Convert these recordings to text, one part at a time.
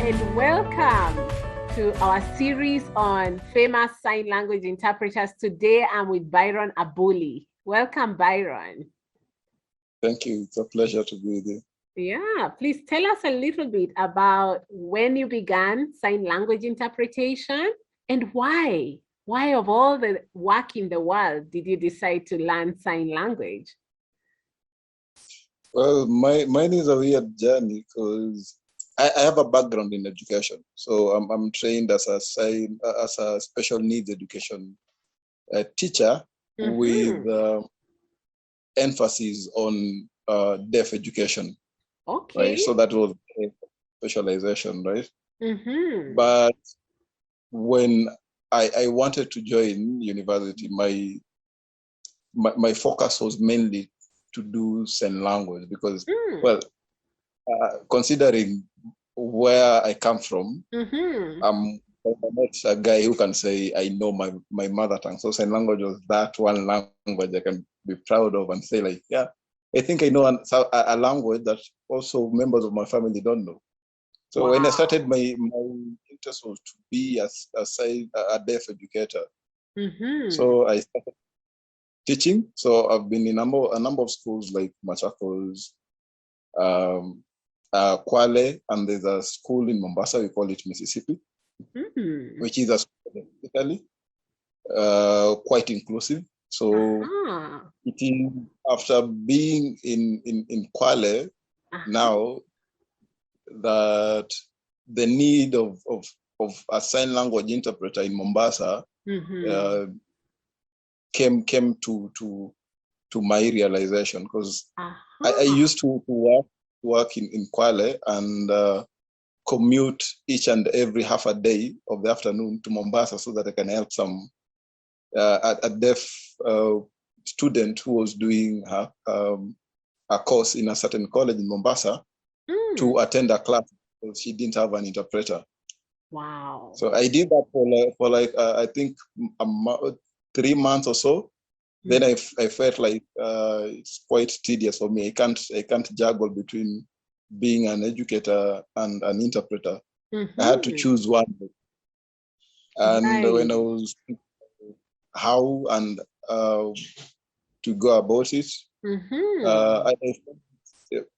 and welcome to our series on famous sign language interpreters. Today I'm with Byron Abuli. Welcome, Byron. Thank you. It's a pleasure to be with you. Yeah, please tell us a little bit about when you began sign language interpretation and why. Why, of all the work in the world, did you decide to learn sign language? Well, mine is a weird journey because I have a background in education. So I'm trained as a special needs education teacher with emphasis on deaf education. Okay. Right? So that was a specialization, right? Mm-hmm. But when I wanted to join university, my focus was mainly to do sign language because, well, considering where I come from, I'm not a guy who can say I know my mother tongue. So sign language was that one language I can be proud of and say like, yeah, I think I know a language that also members of my family don't know. So when I started, my interest was to be a deaf educator. So I started teaching. So I've been in a number of schools like Machakos, Kwale, and there's a school in Mombasa, we call it Mississippi, which is a school in Italy, quite inclusive. So it is after being in Kwale now that the need of a sign language interpreter in Mombasa came to my realization, because I used to work in Kwale and commute each and every half a day of the afternoon to Mombasa so that I can help a deaf student who was doing a course in a certain college in Mombasa to attend a class because she didn't have an interpreter. Wow. So I did that for I think 3 months or so. Then I felt like it's quite tedious for me. I can't juggle between being an educator and an interpreter. I had to choose one. And when I was how and to go about it,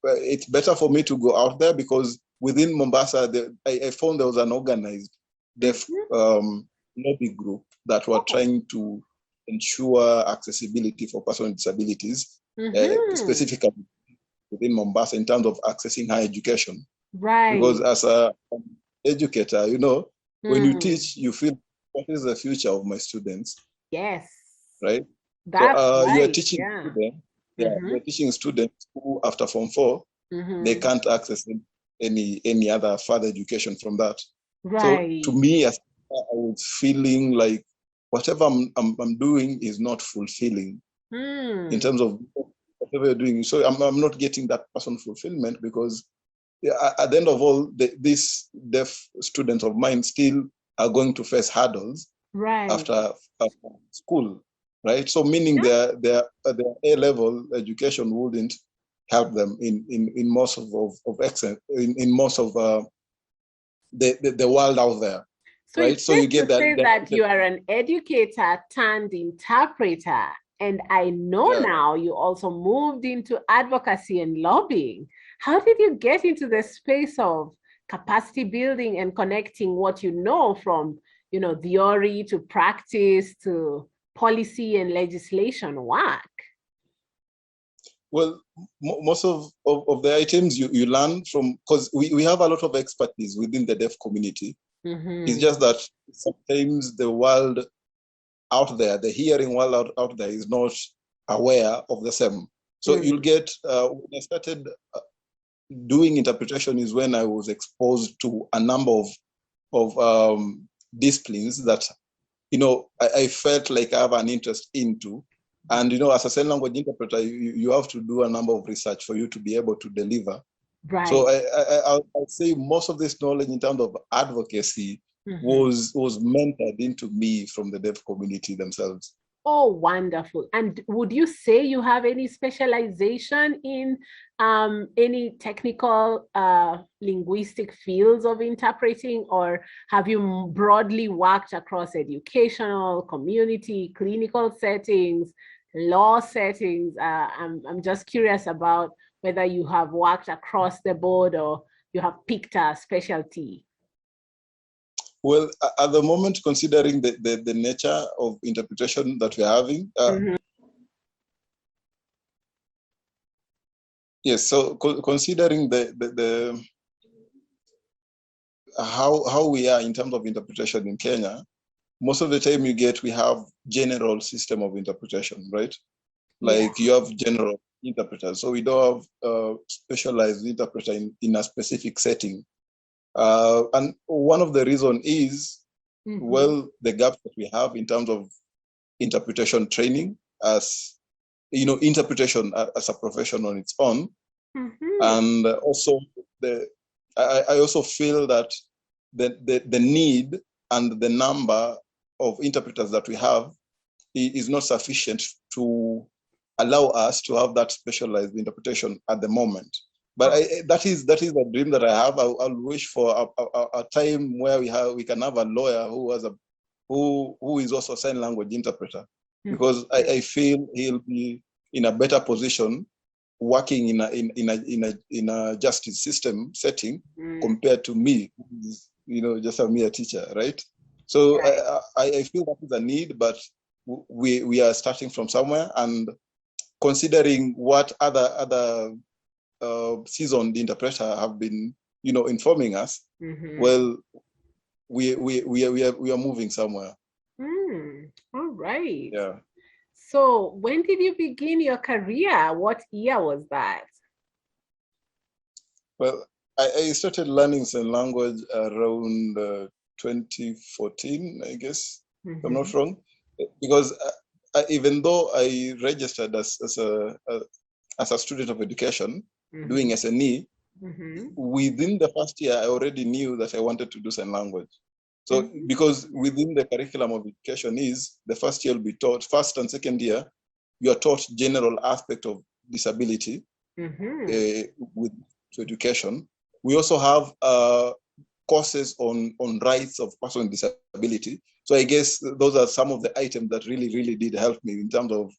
it's better for me to go out there because within Mombasa, I found there was an organized deaf lobby group that were trying to ensure accessibility for persons with disabilities, specifically within Mombasa in terms of accessing higher education. Right. Because as an educator, when you teach, you feel, what is the future of my students? Yes. Right? That's so right. You are teaching students. You're teaching students who, after Form 4, they can't access any other further education from that. Right. So to me, I was feeling like whatever I'm doing is not fulfilling in terms of whatever you're doing. So I'm not getting that personal fulfillment because at the end of all, these deaf students of mine still are going to face hurdles after school. Right, so meaning their A-level education wouldn't help them in most of excellence in most of the world out there. So right, it's so you get that you are an educator turned interpreter, and I know now you also moved into advocacy and lobbying. How did you get into the space of capacity building and connecting what you know from theory to practice to policy and legislation work? Well, most of the items you learn from, because we have a lot of expertise within the deaf community. It's just that sometimes the world out there, the hearing world out there is not aware of the same. So you'll get, when I started doing interpretation is when I was exposed to a number of disciplines that I felt like I have an interest into. And, as a sign language interpreter, you have to do a number of research for you to be able to deliver. Right. So I'll say most of this knowledge in terms of advocacy was mentored into me from the deaf community themselves. Oh, wonderful. And would you say you have any specialization in any technical linguistic fields of interpreting, or have you broadly worked across educational, community, clinical settings, law settings? I'm just curious about whether you have worked across the board or you have picked a specialty. Well, at the moment, considering the nature of interpretation that we're having, yes, so considering the how we are in terms of interpretation in Kenya, most of the time we have general system of interpretation, right? Like you have general interpreters. So we don't have specialized interpreter in a specific setting. And one of the reasons is, well, the gap that we have in terms of interpretation training, as you know, interpretation as a profession on its own. And also I also feel that the need and the number of interpreters that we have is not sufficient to allow us to have that specialized interpretation at the moment. But that is a dream that I have. I'll wish for a time where we can have a lawyer who is also a sign language interpreter, because I feel he'll be in a better position working in a justice system setting compared to me, you know, just a mere teacher, right? So I feel that is a need, but we are starting from somewhere, and considering what other seasoned interpreter have been, you know, informing us, well, we are moving somewhere. All right. Yeah. So when did you begin your career? What year was that? Well, I started learning sign language around 2014, I guess, if I'm not wrong, because even though I registered as a student of education, doing SNE, within the first year, I already knew that I wanted to do sign language. So because within the curriculum of education is, the first year will be taught, first and second year, you are taught general aspect of disability with education. We also have courses on rights of person with disability. So I guess those are some of the items that really did help me in terms of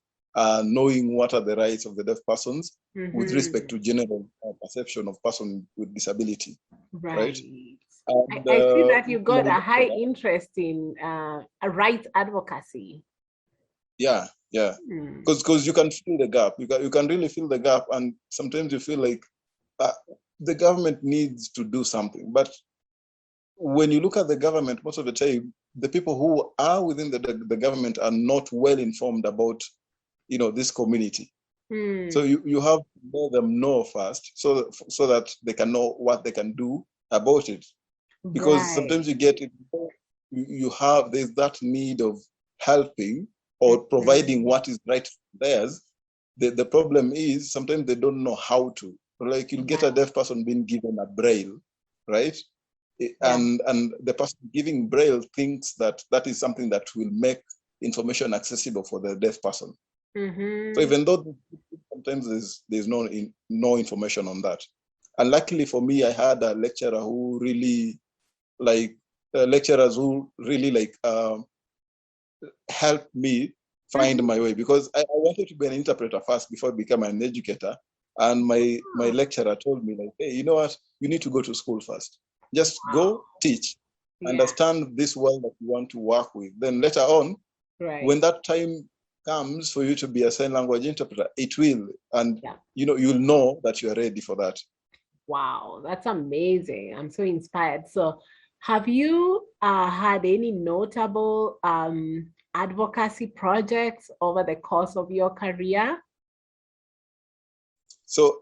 knowing what are the rights of the deaf persons with respect to general perception of person with disability. Right? And, I see that you got a high interest in rights advocacy. Yeah. Because you can feel the gap. You can really feel the gap, and sometimes you feel like the government needs to do something. But when you look at the government, most of the time, the people who are within the government are not well informed about, you know, this community. So you have to let them know first, so that they can know what they can do about it. Because sometimes you get it, there's that need of helping or providing what is right for theirs. The problem is sometimes they don't know how to. Like you'll get a deaf person being given a braille, right? And the person giving braille thinks that is something that will make information accessible for the deaf person. So even though sometimes there's no information on that. And luckily for me, I had a lecturer who really helped me find my way, because I wanted to be an interpreter first before I became an educator. And my lecturer told me, like, hey, you know what? You need to go to school first. Just go teach, understand this world that you want to work with. Then later on, when that time comes for you to be a sign language interpreter, it will. And you know, you'll know that you are ready for that. Wow, that's amazing. I'm so inspired. So have you had any notable advocacy projects over the course of your career? So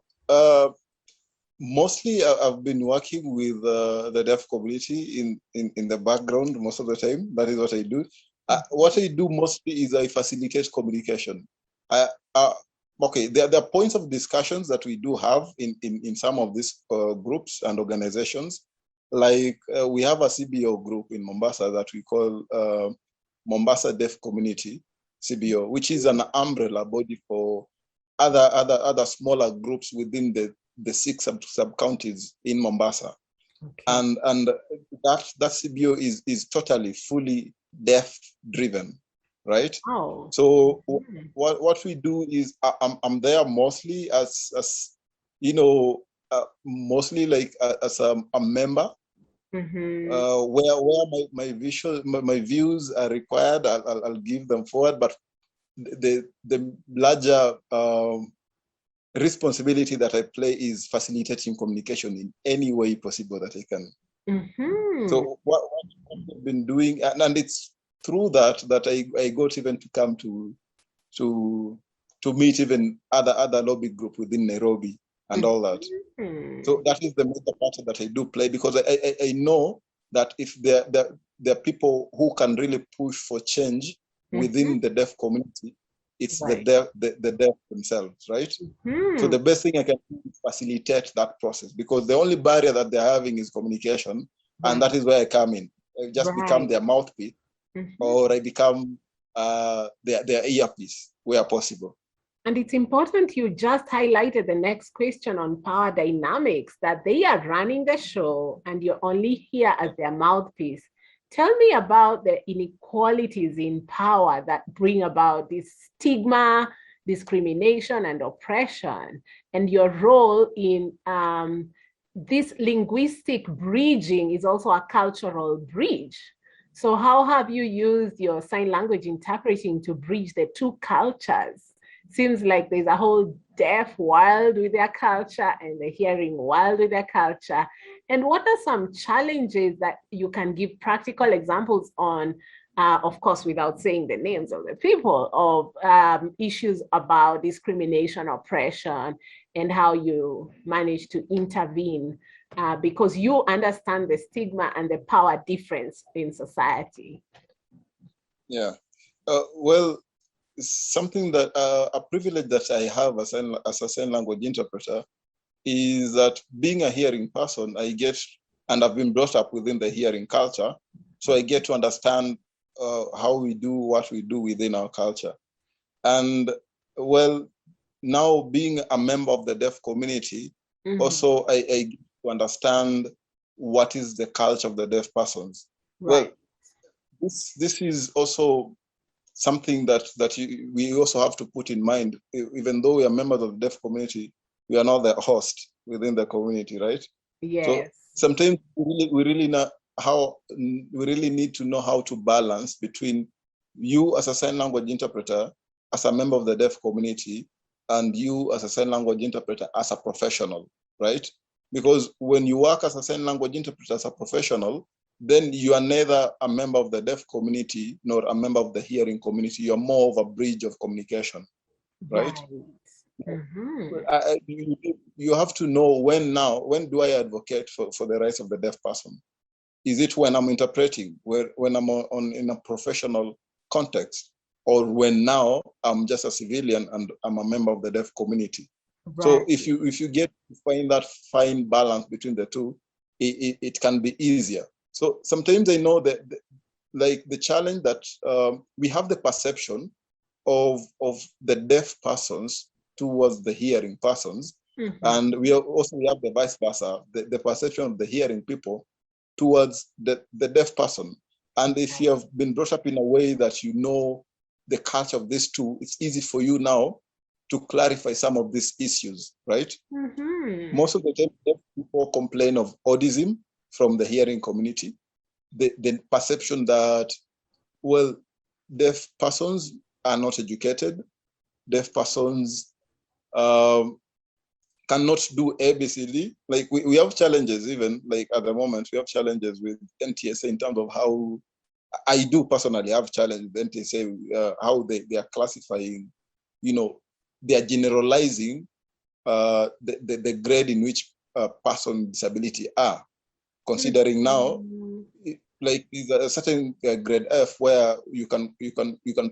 mostly I've been working with the deaf community in the background most of the time. That is what I do. What I do mostly is I facilitate communication. Okay, there are points of discussions that we do have in some of these groups and organizations. Like we have a CBO group in Mombasa that we call Mombasa Deaf Community. CBO, which is an umbrella body for other smaller groups within the 6 sub-counties in Mombasa. Okay. And that CBO is totally, fully deaf driven, right? Oh. So what we do is I'm there mostly as mostly like as a member. Where my views are required, I'll give them forward, but the larger responsibility that I play is facilitating communication in any way possible that I can. So what I've been doing, and it's through that I got even to come to meet even other lobby group within Nairobi and all that. So that is the major part that I do play, because I know that if there are people who can really push for change within the deaf community, it's right. the deaf themselves, right? So the best thing I can do is facilitate that process, because the only barrier that they're having is communication, and that is where I come in. I just become their mouthpiece, or I become their earpiece where possible. And it's important you just highlighted the next question on power dynamics, that they are running the show and you're only here as their mouthpiece. Tell me about the inequalities in power that bring about this stigma, discrimination, and oppression, and your role in this linguistic bridging is also a cultural bridge. So how have you used your sign language interpreting to bridge the two cultures? Seems like there's a whole deaf world with their culture and the hearing world with their culture. And what are some challenges that you can give practical examples on, of course, without saying the names of the people, of issues about discrimination, oppression, and how you manage to intervene because you understand the stigma and the power difference in society? Yeah, well, something that a privilege that I have as a sign language interpreter is that being a hearing person, I get, and I've been brought up within the hearing culture, so I get to understand how we do what we do within our culture. And well, now being a member of the deaf community, also I get to understand what is the culture of the deaf persons. Right. Well, this is also something that we also have to put in mind. Even though we are members of the deaf community, we are not the host within the community, right? Yes. So sometimes we really need to know how to balance between you as a sign language interpreter, as a member of the deaf community, and you as a sign language interpreter as a professional, right? Because when you work as a sign language interpreter as a professional, then you are neither a member of the deaf community nor a member of the hearing community. You're more of a bridge of communication, right? You have to know when do I advocate for the rights of the deaf person? Is it when I'm interpreting, when I'm in a professional context, or when now I'm just a civilian and I'm a member of the deaf community? Right. So if you get to find that fine balance between the two, it can be easier. So sometimes I know that like the challenge that we have the perception of the deaf persons towards the hearing persons, and we have the vice versa, the perception of the hearing people towards the deaf person. And if you have been brought up in a way that you know the culture of these two, it's easy for you now to clarify some of these issues, right? Most of the time, deaf people complain of audism from the hearing community, the perception that, well, deaf persons are not educated, deaf persons cannot do ABCD. Like we have challenges, even like at the moment, we have challenges with NTSA in terms of how, I do personally have challenges with NTSA, how they are classifying, they are generalizing the grade in which person with disability are, considering now, like there's a certain grade F where you can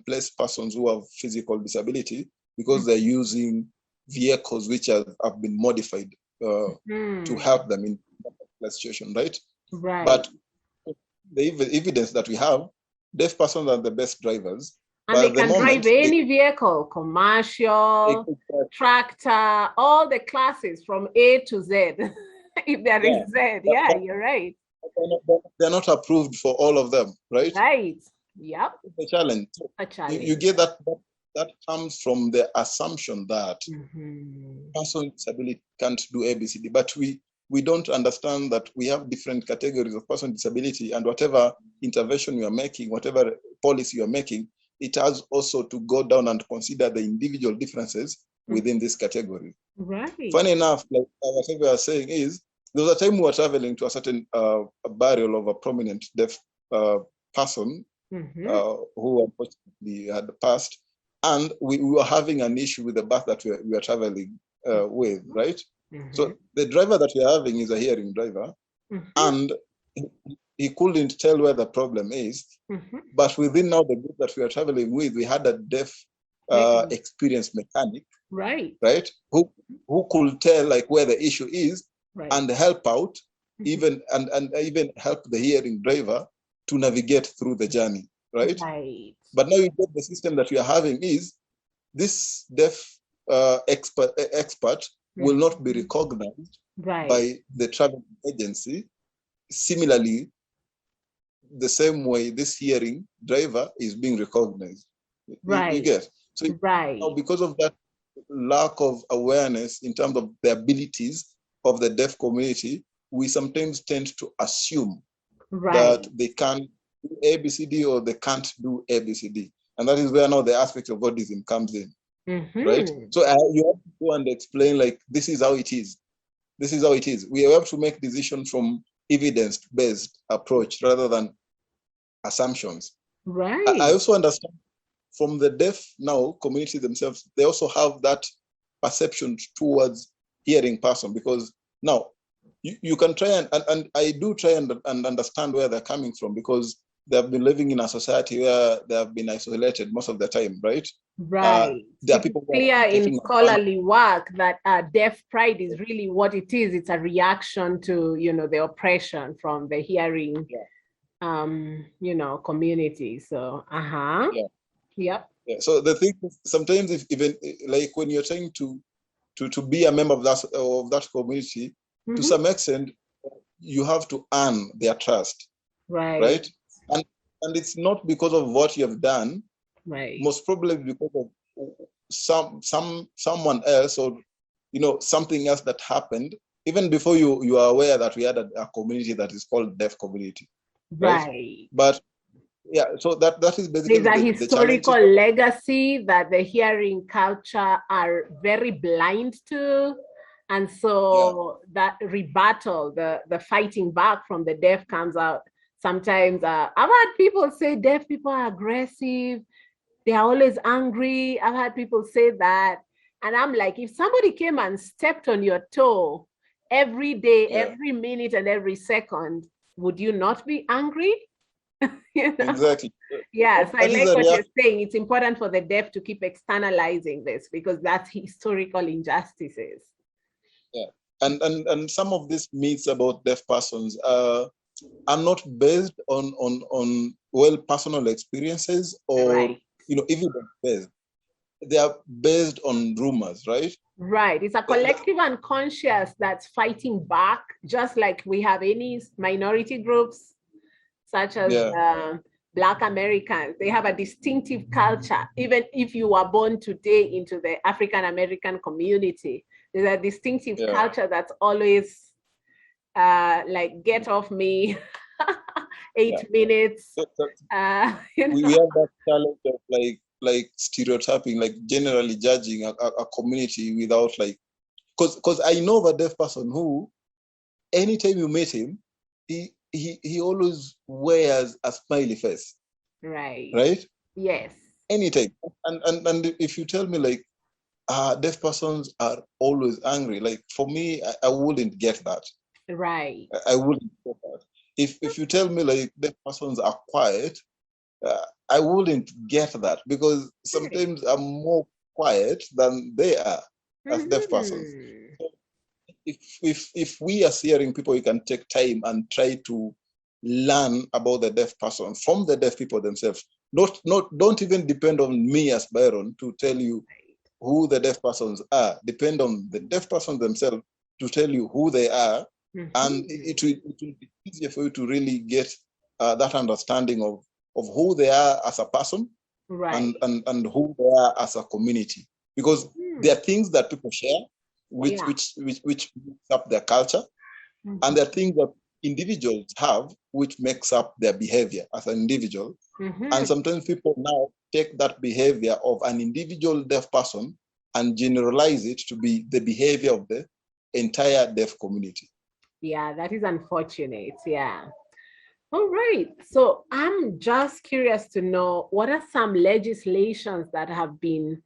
place persons who have physical disability because they're using vehicles which have been modified to help them in that situation, right? Right. But the evidence that we have, deaf persons are the best drivers, And they can drive any vehicle, commercial, tractor, all the classes from A to Z. If there is Z, you're right. They're not approved for all of them, right? Right. Yep. It's a challenge. You get that comes from the assumption that person with disability can't do ABCD, but we don't understand that we have different categories of person with disability, and whatever intervention you are making, whatever policy you are making, it has also to go down and consider the individual differences within this category. Right. Funny enough, like whatever we are saying is, there was a time we were traveling to a certain burial of a prominent deaf person who unfortunately had passed, and we were having an issue with the bus that we were traveling with, right? So the driver that we're having is a hearing driver, and he couldn't tell where the problem is. But within now the group that we are traveling with, we had a deaf experienced mechanic, right, who could tell like where the issue is and help out, even and even help the hearing driver to navigate through the journey, right? But now you get the system that we are having is this deaf expert will not be recognized by the travel agency. Similarly, the same way this hearing driver is being recognized. You get? So now because of that lack of awareness in terms of the abilities of the deaf community, we sometimes tend to assume that they can't do ABCD or they can't do ABCD. And that is where now the aspect of autism comes in. Right? So you have to go and explain like, this is how it is. This is how it is. We have to make decisions from evidence-based approach rather than assumptions. Right. I also understand from the deaf now community themselves, they also have that perception towards hearing person, because now you can try and I do try and understand where they're coming from, because they have been living in a society where they have been isolated most of the time, right? Right. There are people clear in scholarly work that deaf pride is really what it is. It's a reaction to, the oppression from the hearing, community. So, Yeah. So the thing is, sometimes if even like when you're trying to be a member of that community, to some extent, you have to earn their trust. Right. And it's not because of what you have done. Right. Most probably because of someone else, or something else that happened even before you are aware that we had a community that is called deaf community. Right. But so that is basically there's a historical legacy that the hearing culture are very blind to. And so that rebuttal, the fighting back from the deaf comes out. Sometimes I've had people say deaf people are aggressive. They are always angry. I've had people say that. And I'm like, if somebody came and stepped on your toe every day, every minute and every second, would you not be angry? Exactly. Yes, I like what you're saying. It's important for the deaf to keep externalizing this, because that's historical injustices. Yeah. And some of these myths about deaf persons are not based on personal experiences or evidence based. They are based on rumors, right? Right. It's a collective unconscious that's fighting back, just like we have any minority groups, such as Black Americans. They have a distinctive culture. Even if you were born today into the African American community, there's a distinctive culture that's always like, get off me, 8 minutes. We have that challenge of like stereotyping, like generally judging a community without like, because I know a deaf person who, anytime you meet him, he always wears a smiley face. Right. Right? Yes. Anytime. And if you tell me like deaf persons are always angry, like for me, I wouldn't get that. Right. I wouldn't get that. If you tell me like deaf persons are quiet, I wouldn't get that, because sometimes I'm more quiet than they are as deaf persons. So if we as hearing people, we can take time and try to learn about the deaf person from the deaf people themselves, don't even depend on me as Byron to tell you who the deaf persons are. Depend on the deaf persons themselves to tell you who they are, and it will be easier for you to really get that understanding of who they are as a person, and who they are as a community. Because there are things that people share, which makes up their culture, and there are things that individuals have, which makes up their behavior as an individual. And sometimes people now take that behavior of an individual deaf person and generalize it to be the behavior of the entire deaf community. Yeah, that is unfortunate. Yeah. All right. So I'm just curious to know, what are some legislations that have been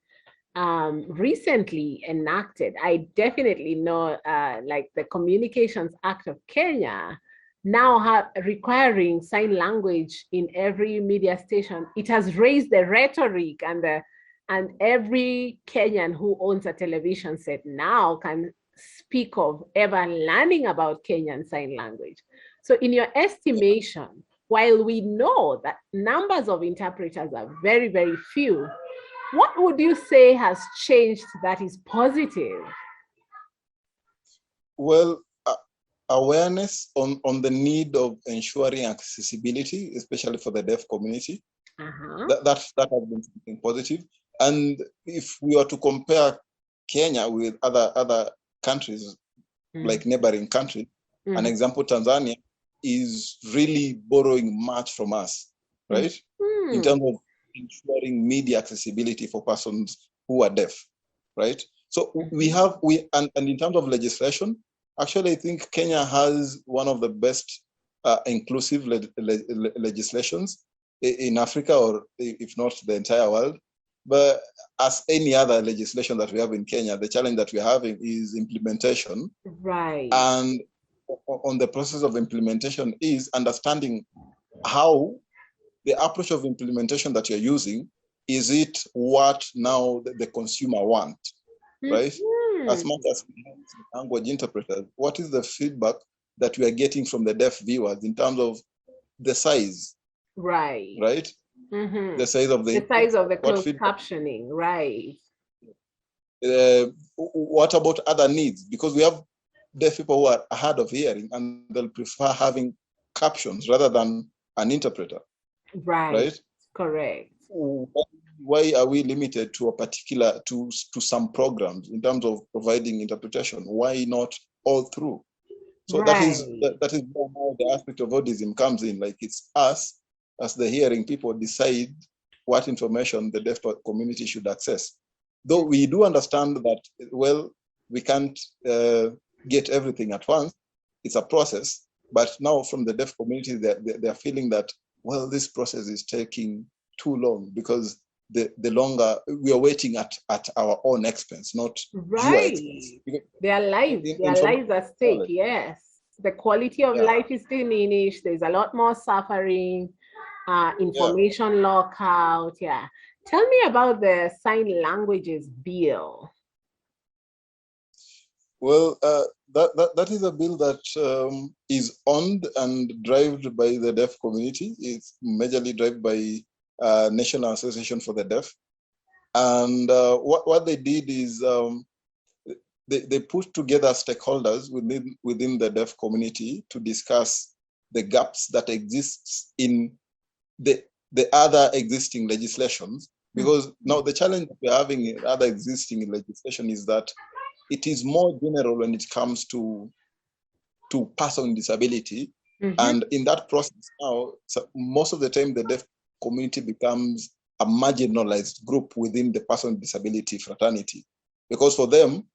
recently enacted? I definitely know like the Communications Act of Kenya now requiring sign language in every media station. It has raised the rhetoric, and every Kenyan who owns a television set now can speak of ever learning about Kenyan Sign Language. So in your estimation, while we know that numbers of interpreters are very, very few, what would you say has changed that is positive? Well, awareness on the need of ensuring accessibility, especially for the deaf community. That has been something positive. And if we are to compare Kenya with other countries, like neighboring countries, an example, Tanzania is really borrowing much from us, right? In terms of ensuring media accessibility for persons who are deaf, right? So and in terms of legislation, actually, I think Kenya has one of the best inclusive legislations in Africa, or if not the entire world. But as any other legislation that we have in Kenya, the challenge that we're having is implementation. Right. And on the process of implementation is understanding how the approach of implementation that you're using, is it what now the consumer want, right? As much as language interpreters, what is the feedback that we are getting from the deaf viewers in terms of the size? Right. Right? The size of the closed captioning, right? What about other needs? Because we have deaf people who are hard of hearing, and they'll prefer having captions rather than an interpreter. Right? Correct. Why are we limited to a particular to some programs in terms of providing interpretation? Why not all through? So that is how the aspect of autism comes in. Like, it's us as the hearing people decide what information the deaf community should access. Though we do understand that, well, we can't get everything at once. It's a process. But now from the deaf community, they're feeling that, well, this process is taking too long, because the longer we are waiting at our own expense, not viewer expense. Their lives at stake. Yes, the quality of life is diminished. There's a lot more suffering, information lockout. Yeah, tell me about the sign languages bill. Well, that is a bill that is owned and driven by the deaf community. It's majorly driven by National Association for the Deaf. And what they did is they put together stakeholders within the deaf community to discuss the gaps that exist in the other existing legislations. Because now the challenge that we're having in other existing legislation is that it is more general when it comes to person with disability. And in that process now, most of the time the deaf community becomes a marginalized group within the person with disability fraternity, because for them,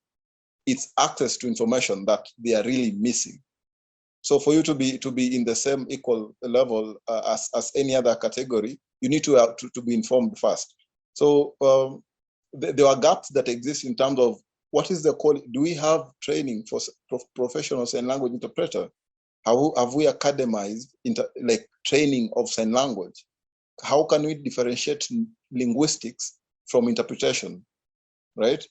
it's access to information that they are really missing. So for you to be in the same equal level as any other category, you need to be informed first. So there are gaps that exist in terms of what is the quality. Do we have training for professional sign language interpreter? Have we academized training of sign language? How can we differentiate linguistics from interpretation, right?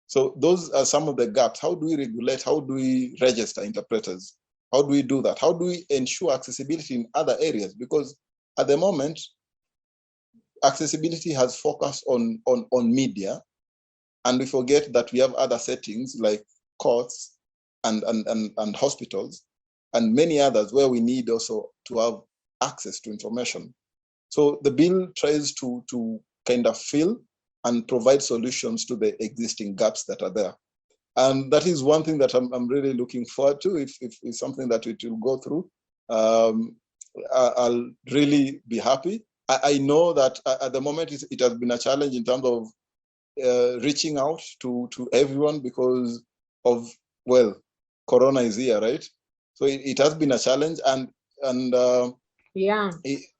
So those are some of the gaps. How do we regulate? How do we register interpreters? How do we do that? How do we ensure accessibility in other areas? Because at the moment, accessibility has focused on media, and we forget that we have other settings like courts and hospitals and many others where we need also to have access to information. So the bill tries to kind of fill and provide solutions to the existing gaps that are there. And that is one thing that I'm really looking forward to. If it's something that it will go through, I'll really be happy. I know that at the moment it has been a challenge in terms of reaching out to everyone because of, well, Corona is here, right? So it has been a challenge, and yeah,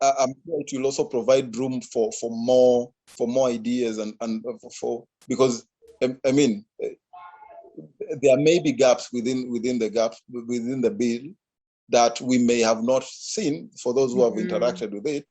I'm sure it will also provide room for more ideas and for, because I mean, there may be gaps within the bill that we may have not seen for those who have interacted with it.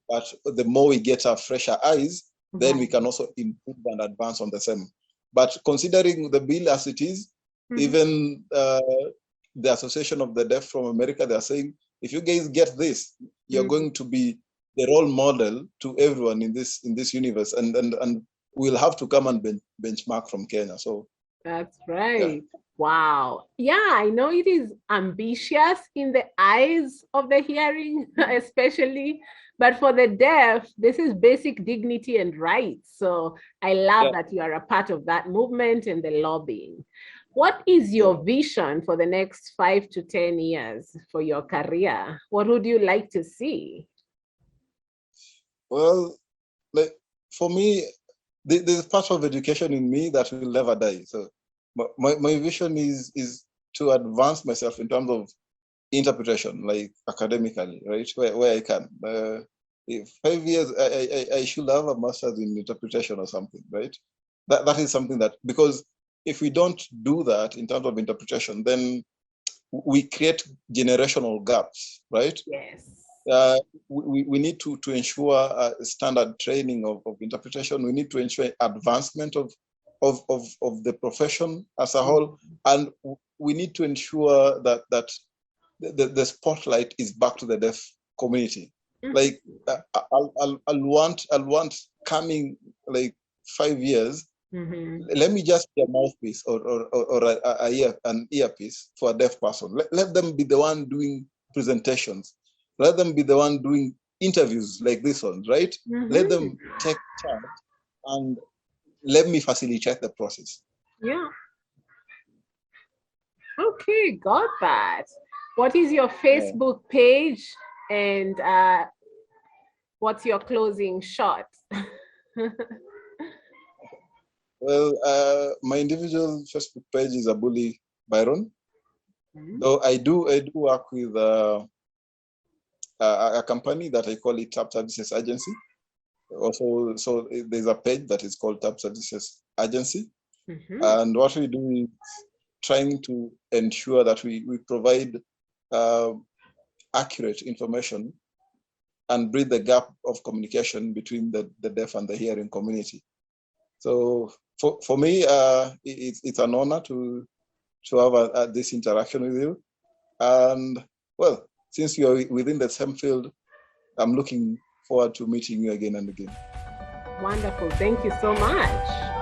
But the more we get our fresher eyes, then we can also improve and advance on the same. But considering the bill as it is, even the Association of the Deaf from America, they're saying, if you guys get this, you're going to be the role model to everyone in this universe, and we'll have to come and benchmark from Kenya. So that's right. Yeah. Wow. Yeah, I know it is ambitious in the eyes of the hearing, especially, but for the deaf, this is basic dignity and rights. So I love that you are a part of that movement and the lobbying. What is your vision for the next 5 to 10 years for your career? What would you like to see? Well, like for me, there's part of education in me that will never die. So my vision is to advance myself in terms of interpretation, like academically, right? Where I can. 5 years, I should have a master's in interpretation or something, right? That is something that, because if we don't do that in terms of interpretation, then we create generational gaps, right? Yes. We need to ensure standard training of interpretation. We need to ensure advancement of the profession as a whole, and we need to ensure that the spotlight is back to the deaf community. Like I'll want coming like 5 years. Let me just be a mouthpiece or an earpiece for a deaf person. Let them be the one doing presentations. Let them be the one doing interviews like this one, right? Let them take charge and let me facilitate the process. Yeah. Okay, got that. What is your Facebook page, and what's your closing shot? Well, my individual Facebook page is Abuli Byron. Though I do work with a company that I call it Tap Services Agency. Also, so there's a page that is called Tap Services Agency. And what we do is trying to ensure that we provide accurate information and bridge the gap of communication between the deaf and the hearing community. So for me, it's an honor to have this interaction with you. And well, since you're within the same field, I'm looking forward to meeting you again and again. Wonderful. Thank you so much.